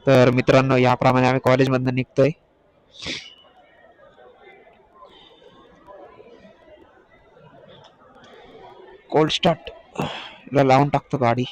तर मित्रांनो, याप्रमाणे आम्ही कॉलेजमधून निघतोय. कोल्ड स्टार्ट ला लावून टाकतो गाडी.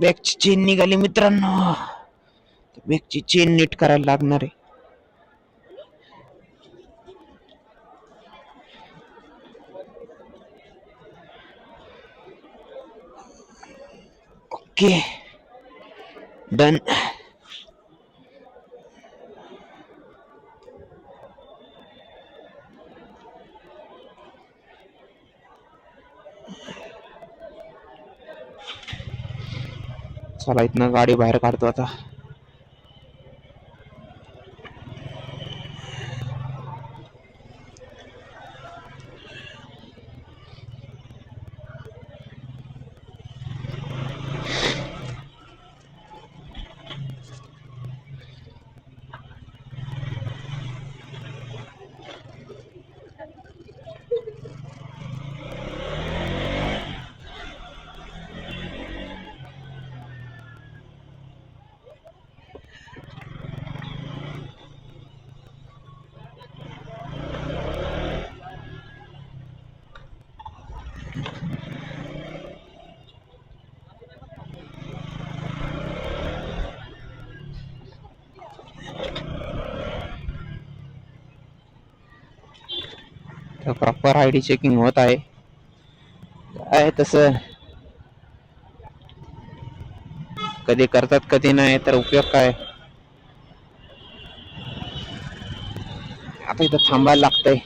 बॅगची चेन निघाली मित्रांनो. बॅगची चेन नीट करायला लागणार आहे. Okay, done. चला, इथनं गाडी बाहेर काढतो आता. प्रॉपर आयडी चेकिंग होत आहे. काय तसं कधी करतात कधी नाही, तर उपयोग काय. आता इथं थांबायला लागतंय.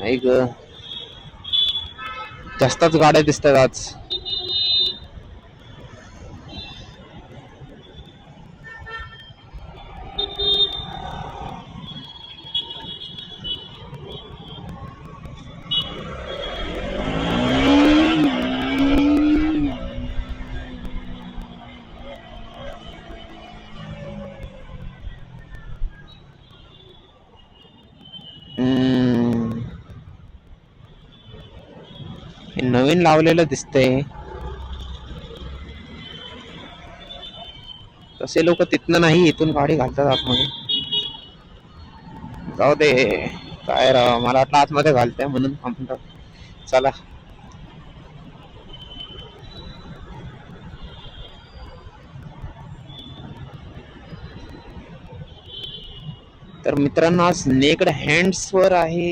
ऐक, जास्तच गाड्या दिसतात आज. हे नवीन लावलेलं दिसतंय. तसे लोक तिथनं नाही, इथून गाडी घालतात आतमध्ये. जाऊ दे, काय राव, मला वाटलं आतमध्ये घालतंय म्हणून थांबतो. चला. तर मित्रांनो, आज नेक्ड हँड्स वर आहे.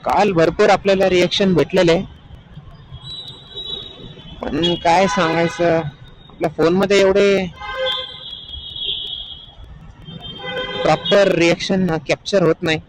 काल भरपूर आपल्याला रिएक्शन भेटलेले, पण काय सांगायचं, आपल्या फोन मध्ये एवढे प्रॉपर रिएक्शन कॅप्चर होत नाही.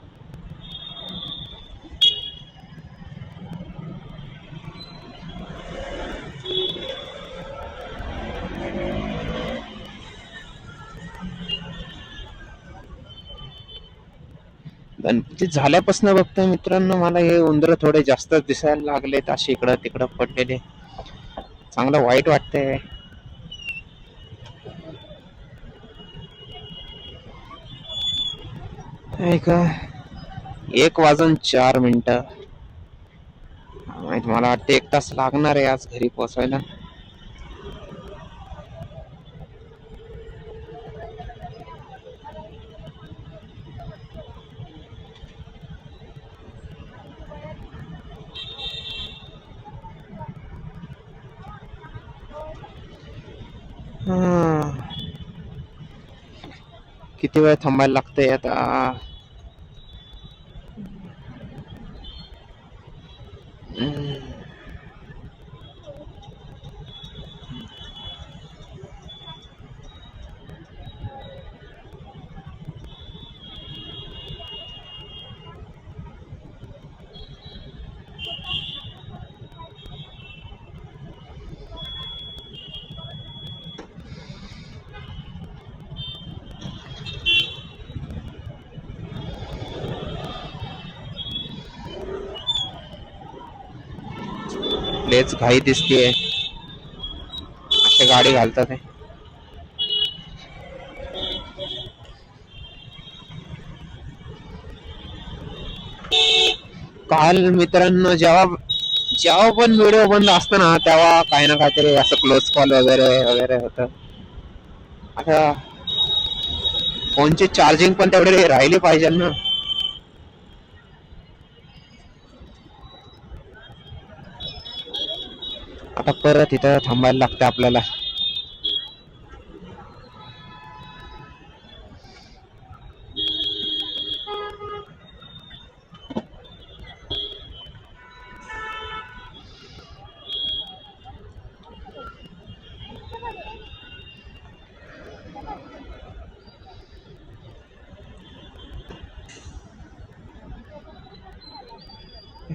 गणपती झाल्यापासून बघतोय मित्रांनो, मला हे उंदर थोडे जास्त दिसायला लागलेत, असे इकडं तिकडं पडलेले. चांगलं वाईट वाटतंय. एक 1:04 माहित, मला वाटतं 1 तास लागणार आहे आज घरी पोहोचायला. हा. किती वेळ थांबायला लागतंय आता? लेच घाई दिसतीये, अशी गाडी घालतात आहे. काल मित्रांनो जेव्हा जेव्हा पण व्हिडिओ बंद असतो ना, तेव्हा काही ना काहीतरी असं क्लोज कॉल वगैरे वगैरे होतं. आता फोनची चार्जिंग पण तेवढे राहिली पाहिजे ना. आता परत इथं थांबायला लागतं आपल्याला.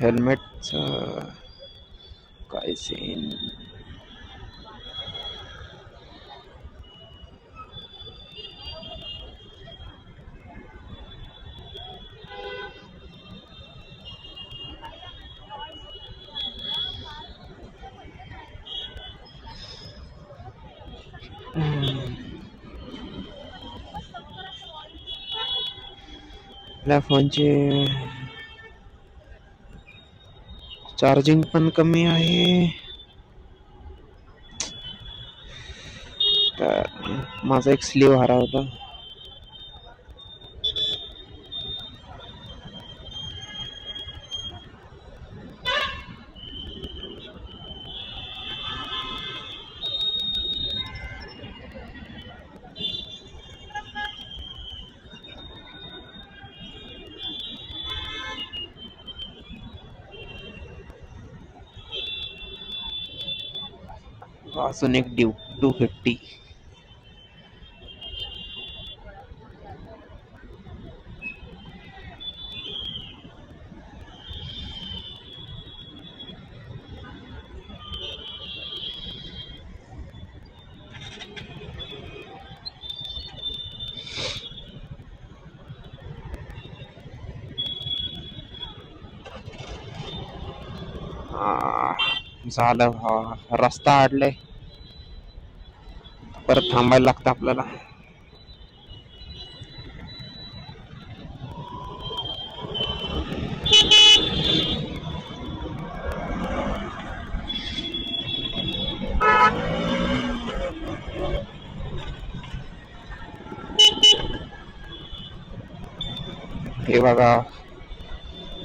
हेल्मेटच काय सीन. आपल्या फोनची चार्जिंग पण कमी आहे. तर माझा एक स्लीव हरा होता. अजून एक ड्यूक 250. झालं, रस्ता अडलाय, परत थांबायला लागतं आपल्याला. हे बघा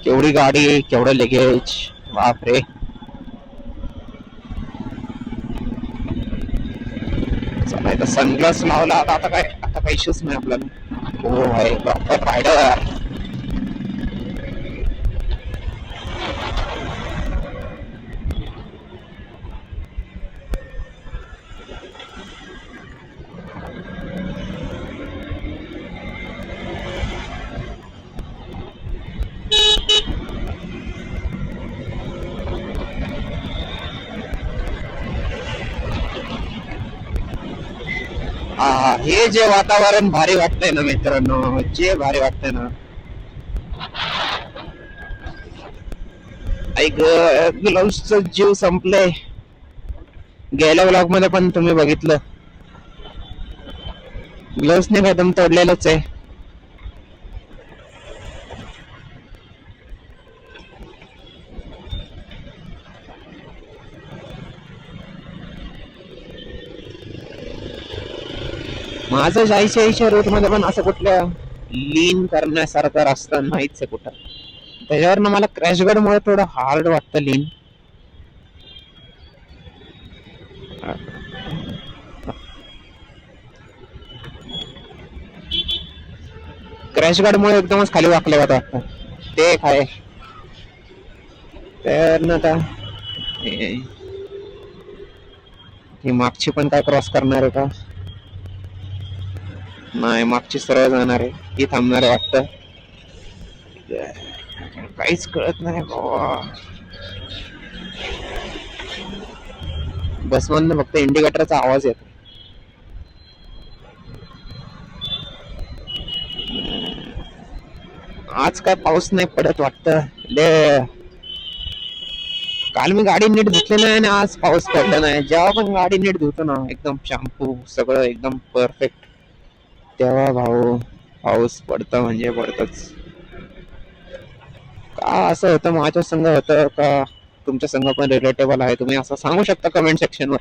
केवढी गाडी, केवढं लगेज, बापरे. चला, सनग्लास लावला आता काय, आता काही इश्यूच नाही आपल्याला. हो भाई, प्रॉपर रायडर. हे जे वातावरण भारी वाटतंय ना मित्रांनो, जे भारी वाटतंय ना. ऐक, ग्लोव्हचं जीव संपले. गेल्या ब्लॉग मध्ये पण तुम्ही बघितलं, ग्लोव्हजने कदम तोडलेलंच आहे. माझं जायच्या रूट मध्ये पण असं कुठलं लीन करण्यासारखं रस्ता नाहीच आहे कुठं. त्याच्यावरनं मला क्रॅशगार्ड मुळे थोडं हार्ड वाटतं लीन. क्रॅशगार्ड मुळे एकदमच खाली वाकले जात वाटतं. ते काय तर ना आता ही मागची पण काय क्रॉस करणार आहे का? नाही, मागची सरळ जाणार आहे, ही थांबणार आहे वाटतं. काहीच कळत नाही बाबा. बसमधनं फक्त इंडिकेटरचा आवाज येतो. आज काय पाऊस नाही पडत वाटतं. काल मी गाडी नीट धुतली नाही आणि आज पाऊस पडला नाही. जेव्हा पण गाडी नीट धुतो ना, एकदम शॅम्पू सगळं एकदम परफेक्ट, तेव्हा भाऊ पाऊस पडतं म्हणजे पडतच. का असं होतं, माझ्या संग होतं का तुमच्या संग पण रिलेटेबल आहे? तुम्ही असं सांगू शकता कमेंट सेक्शन वर.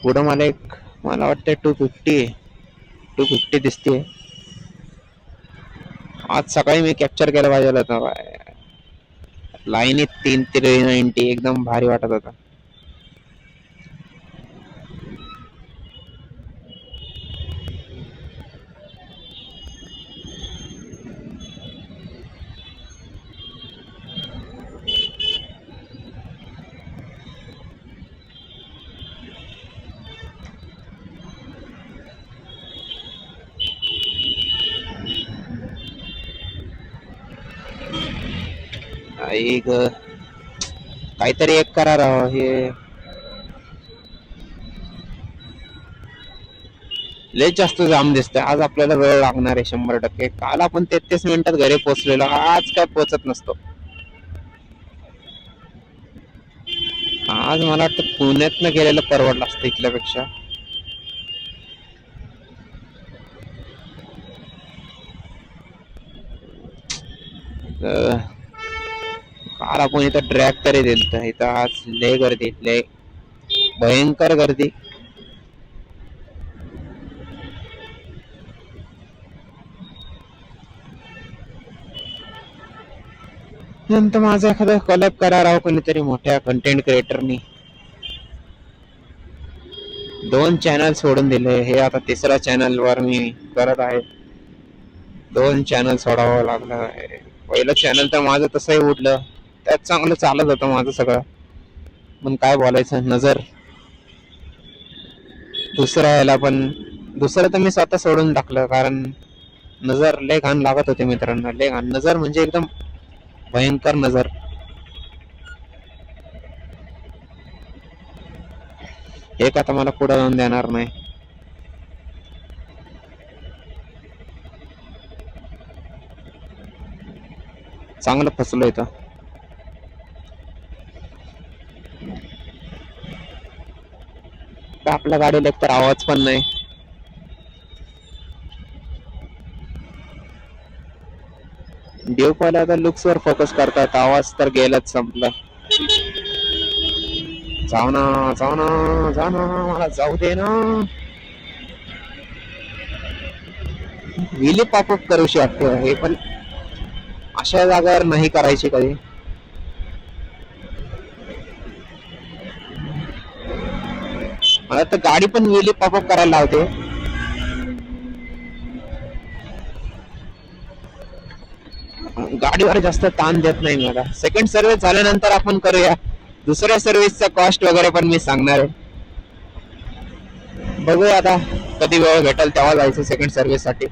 पुढं मला वाटतं 250 दिसते. आज सकाळी मी कॅप्चर केलं पाहिजे होतं. लाईनीत 390 एकदम भारी वाटत होता. एक काहीतरी एक करा राव. हे लय जास्त जाम दिसतंय आज. आपल्याला वेळ लागणार आहे 100%. काल आपण 33 मिनिटात घरी पोहोचलेलो, आज काय पोहोचत नसतो. आज मला वाटतं पुण्यातनं गेलेलं परवडलं असतं इथल्यापेक्षा. काल आपण इथं ट्रॅक तरी दिलत, इथं आज लय गर्दी, लय भयंकर गर्दी. नंतर माझं एखादं कॉलॅब करा राव कोणीतरी मोठ्या कंटेंट क्रिएटरनी. 2 चॅनल सोडून दिले, हे आता 3ऱ्या चॅनल वर मी करत आहे. 2 चॅनल सोडावं लागलं आहे. पहिलं चॅनल तर माझं तसंही उडलं, त्यात चांगलं चालत होतं माझं सगळं, पण काय बोलायचं, नजर. दुसरं तर मी स्वतः सोडून टाकलं, कारण नजर लय घाण लागत होते मित्रांना. लय घाण नजर म्हणजे एकदम भयंकर नजर. एक आता मला पुढे जाऊन देणार नाही. चांगलं फसलो इथं. आपल्या गाडीला एकतर आवाज पण नाही. ड्यूकवाले आता लुक्स वर फोकस करतात, आवाज तर गेलाच, संपला. जाऊ ना, जाऊ ना, जाऊ ना, मला जाऊ दे ना. व्हीली पॉपअप करूशी वाटतं, हे पण अशा जागेवर नाही करायची कधी. मला तर गाडी पण व्हीली पॉपअप करायला लावते. गाडीवर जास्त ताण देत नाही मला. सेकंड सर्व्हिस झाल्यानंतर आपण करूया. दुसऱ्या सर्व्हिसचा कॉस्ट वगैरे पण मी सांगणार आहे. बघूया आता कधी वेळ भेटेल तेव्हा जायचं सेकंड सर्व्हिस साठी.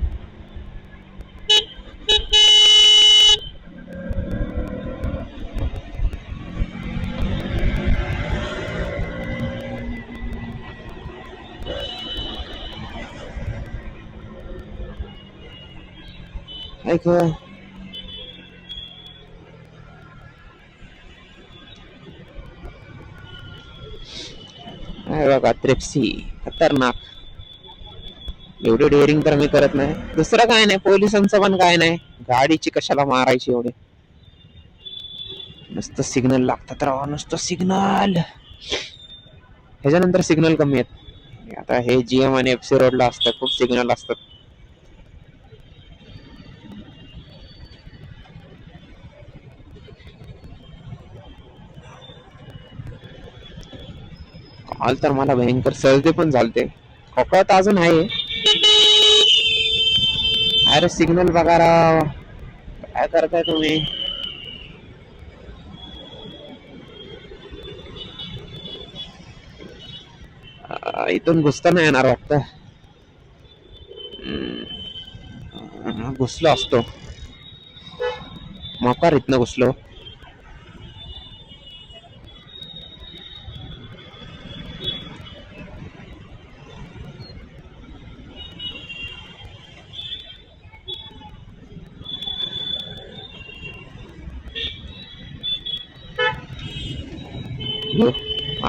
ऐक, बघा ट्रिप्सी खतरनाक. एवढी डेअरिंग तर मी करत नाही. दुसरं काय नाही, पोलिसांचं पण काय नाही. गाडीची कशाला मारायची एवढी. नुसतं सिग्नल लागतात राव, नुसतं सिग्नल. ह्याच्यानंतर सिग्नल कमी आहेत. आता हे जीएम आणि एफसी रोडला असतात, खूप सिग्नल असतात. काल तर मला भयंकर सर्दी पण झालते, खोकला तर अजून आहे. अरे सिग्नल बघा राव, काय करताय तुम्ही? इथून घुसता नाही येणार वाटतं. घुसलो असतो, मोकार इथनं घुसलो.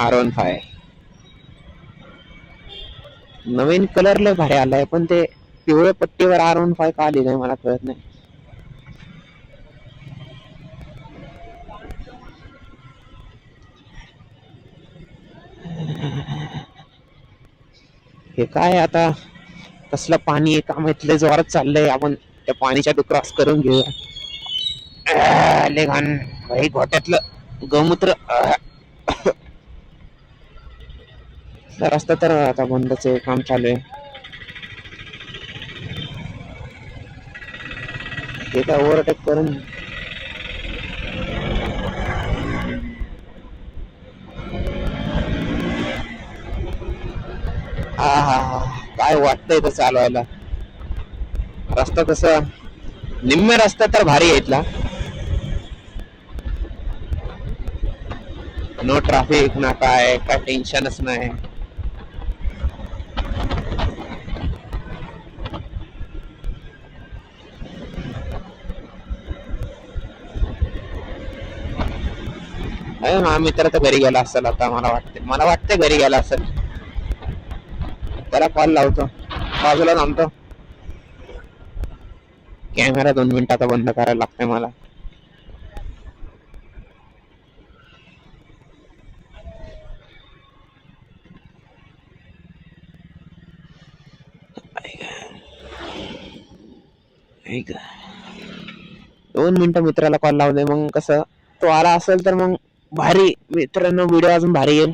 R15 नवीन कलर लय भारी आलाय, पण ते पिवळ्या पट्टीवर R15 का लिहिलंय मला कळत नाही. हे काय आता, कसलं पाणी आहे काम, इथले जोरात चाललंय. आपण त्या पाणीच्या क्रॉस करून घेऊया. लय घाण भाई, गोट्यातलं गोमूत्र. रस्ता तर आता बंदच आहे, काम चालू आहे. हे काय ओव्हरटेक करून. काय वाटतंय तर चालवायला. रस्ता तसा निम्मे रस्ता तर भारी आहे इथला. नो ट्रॅफिक ना काय टेन्शनच नाही. हा मित्र तर घरी गेला असेल आता, मला वाटते घरी गेला असेल. त्याला कॉल लावतो, बाजूला थांबतो. कॅमेरा 2 मिनिटात बंद करायला लागतंय मला. ऐक, 2 मिनिटं मित्राला कॉल लावले, मग कसं तो आला असेल तर मग भारी, मित्रांनो व्हिडिओ अजून भारी येईल.